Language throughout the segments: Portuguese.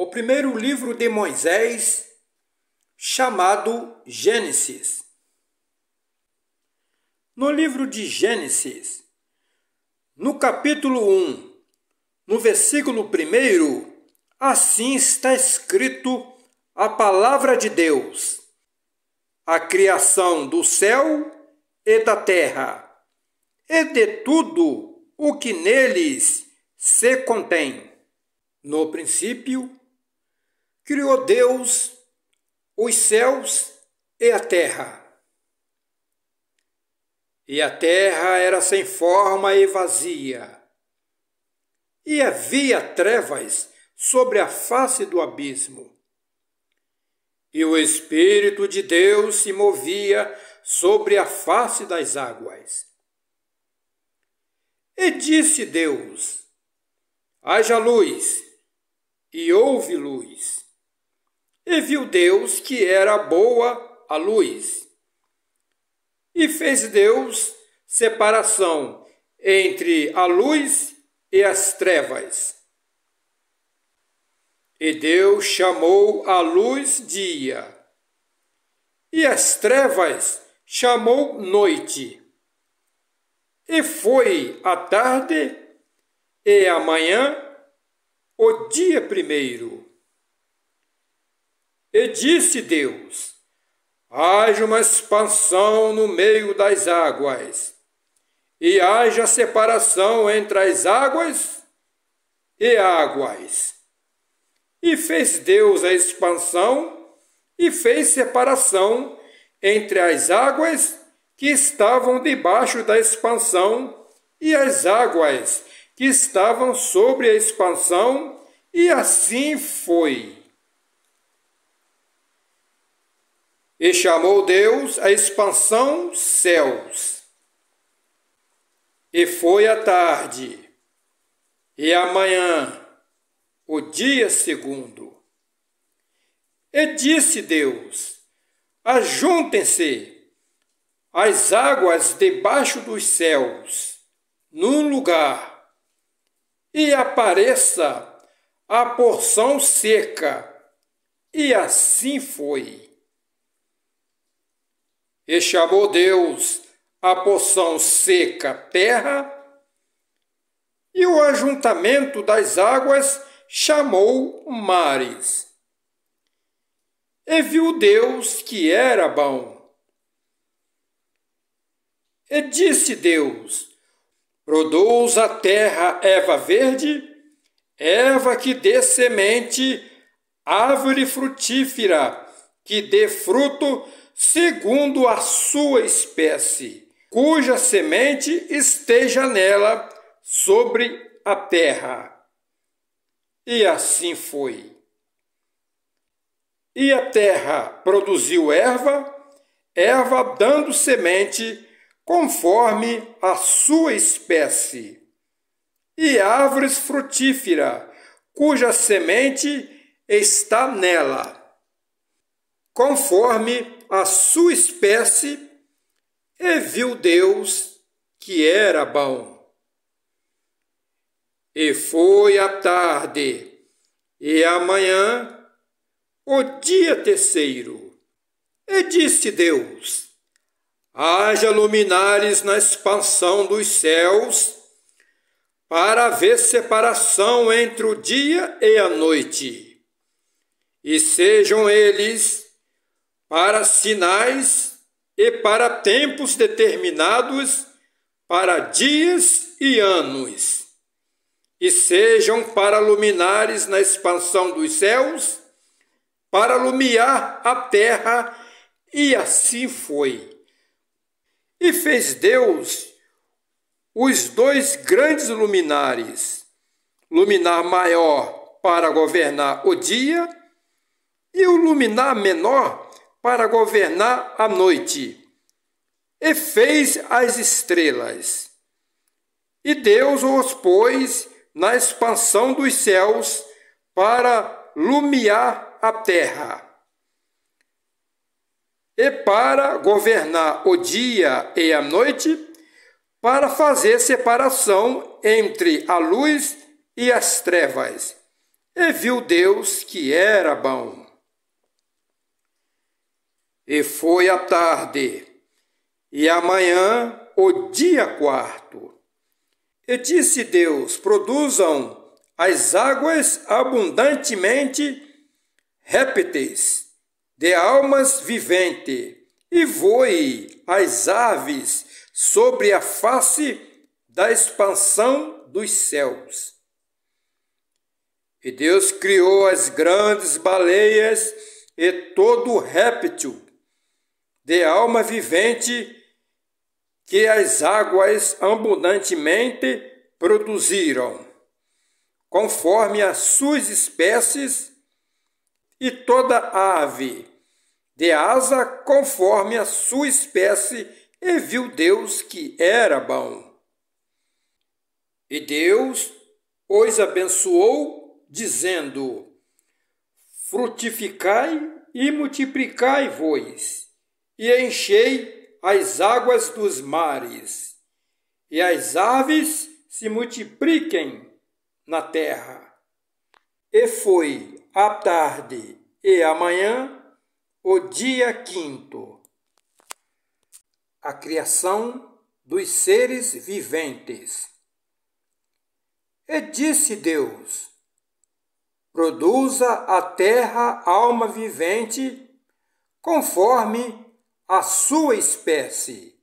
o primeiro livro de Moisés, chamado Gênesis. No livro de Gênesis, no capítulo 1, no versículo 1, assim está escrito a palavra de Deus: a criação do céu e da terra, e de tudo o que neles se contém. No princípio, criou Deus os céus e a terra. E a terra era sem forma e vazia, e havia trevas sobre a face do abismo. E o Espírito de Deus se movia sobre a face das águas. E disse Deus: haja luz, e houve luz. E viu Deus que era boa a luz. E fez Deus separação entre a luz e as trevas. E Deus chamou a luz dia, e as trevas chamou noite. E foi a tarde e a manhã o dia primeiro. E disse Deus: haja uma expansão no meio das águas, e haja separação entre as águas e águas. E fez Deus a expansão e fez separação entre as águas que estavam debaixo da expansão e as águas que estavam sobre a expansão, e assim foi. E chamou Deus a expansão céus. E foi a tarde e a manhã o dia segundo. E disse Deus: ajuntem-se as águas debaixo dos céus, num lugar, e apareça a porção seca. E assim foi. E chamou Deus a porção seca terra, e o ajuntamento das águas chamou mares. E viu Deus que era bom. E disse Deus: produz a terra erva verde, erva que dê semente, árvore frutífera, que dê fruto segundo a sua espécie, cuja semente esteja nela sobre a terra. E assim foi. E a terra produziu erva, erva dando semente, conforme a sua espécie, e árvores frutíferas, cuja semente está nela, conforme a sua espécie. E viu Deus que era bom. E foi a tarde e a manhã o dia terceiro. E disse Deus: haja luminares na expansão dos céus, para haver separação entre o dia e a noite, e sejam eles para sinais e para tempos determinados, para dias e anos, e sejam para luminares na expansão dos céus, para alumiar a terra. E assim foi. E fez Deus os dois grandes luminares, luminar maior para governar o dia, e o luminar menor para governar a noite. E fez as estrelas. E Deus os pôs na expansão dos céus para lumiar a terra, e para governar o dia e a noite, para fazer separação entre a luz e as trevas. E viu Deus que era bom. E foi a tarde, e amanhã o dia quarto. E disse Deus: produzam as águas abundantemente répteis de almas viventes, e voe as aves sobre a face da expansão dos céus. E Deus criou as grandes baleias e todo réptil de alma vivente que as águas abundantemente produziram, conforme as suas espécies, e toda ave de asa conforme a sua espécie, e viu Deus que era bom. E Deus os abençoou, dizendo: frutificai e multiplicai-vos, e enchei as águas dos mares, e as aves se multipliquem na terra. E foi a tarde e amanhã o dia quinto. A criação dos seres viventes. E disse Deus: produza a terra alma vivente, conforme a sua espécie,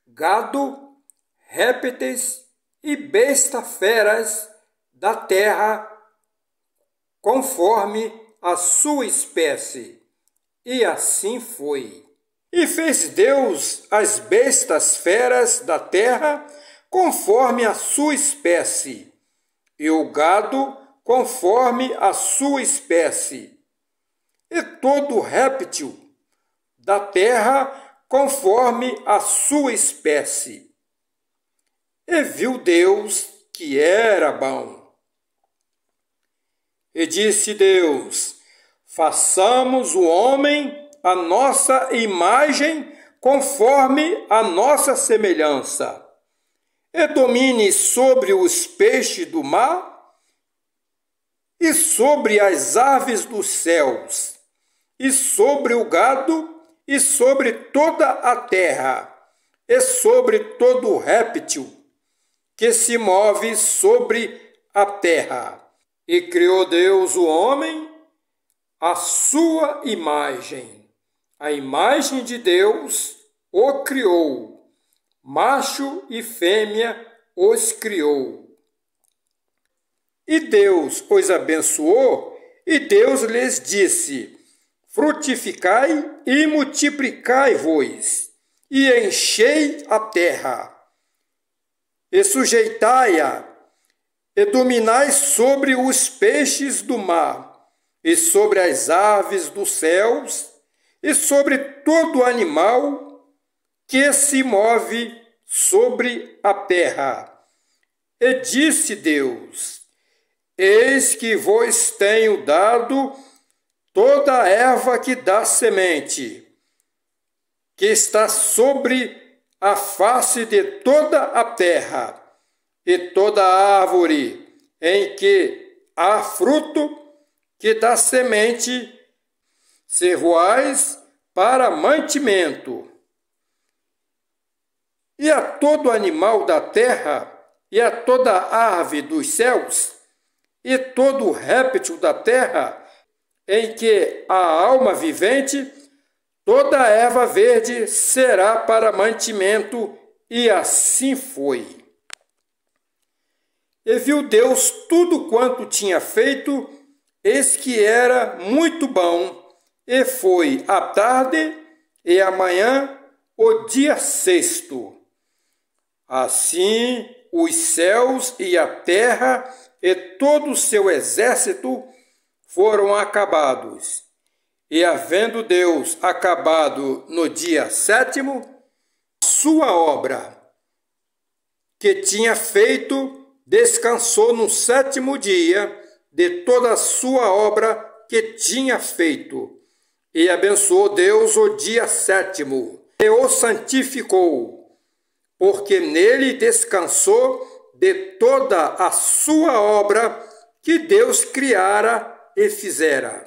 gado, répteis e bestas feras da terra, conforme a sua espécie. E assim foi. E fez Deus as bestas feras da terra, conforme a sua espécie, e o gado, conforme a sua espécie, e todo réptil da terra, conforme a sua espécie. E viu Deus que era bom. E disse Deus: façamos o homem à nossa imagem, conforme a nossa semelhança, e domine sobre os peixes do mar, e sobre as aves dos céus, e sobre o gado, e sobre toda a terra, e sobre todo réptil que se move sobre a terra. E criou Deus o homem à sua imagem. A imagem de Deus o criou, macho e fêmea os criou. E Deus os abençoou, e Deus lhes disse: frutificai e multiplicai-vos, e enchei a terra, e sujeitai-a, e dominai sobre os peixes do mar, e sobre as aves dos céus, e sobre todo animal que se move sobre a terra. E disse Deus: eis que vos tenho dado toda a erva que dá semente, que está sobre a face de toda a terra, e toda árvore em que há fruto, que dá semente, servoais para mantimento. E a todo animal da terra, e a toda ave dos céus, e todo réptil da terra, em que há alma vivente, toda a erva verde será para mantimento, e assim foi. E viu Deus tudo quanto tinha feito, eis que era muito bom, e foi a tarde e amanhã o dia sexto. Assim os céus e a terra e todo o seu exército foram acabados. E havendo Deus acabado no dia sétimo a sua obra que tinha feito, descansou no sétimo dia de toda a sua obra que tinha feito. E abençoou Deus o dia sétimo, e o santificou, porque nele descansou de toda a sua obra que Deus criara e fizera.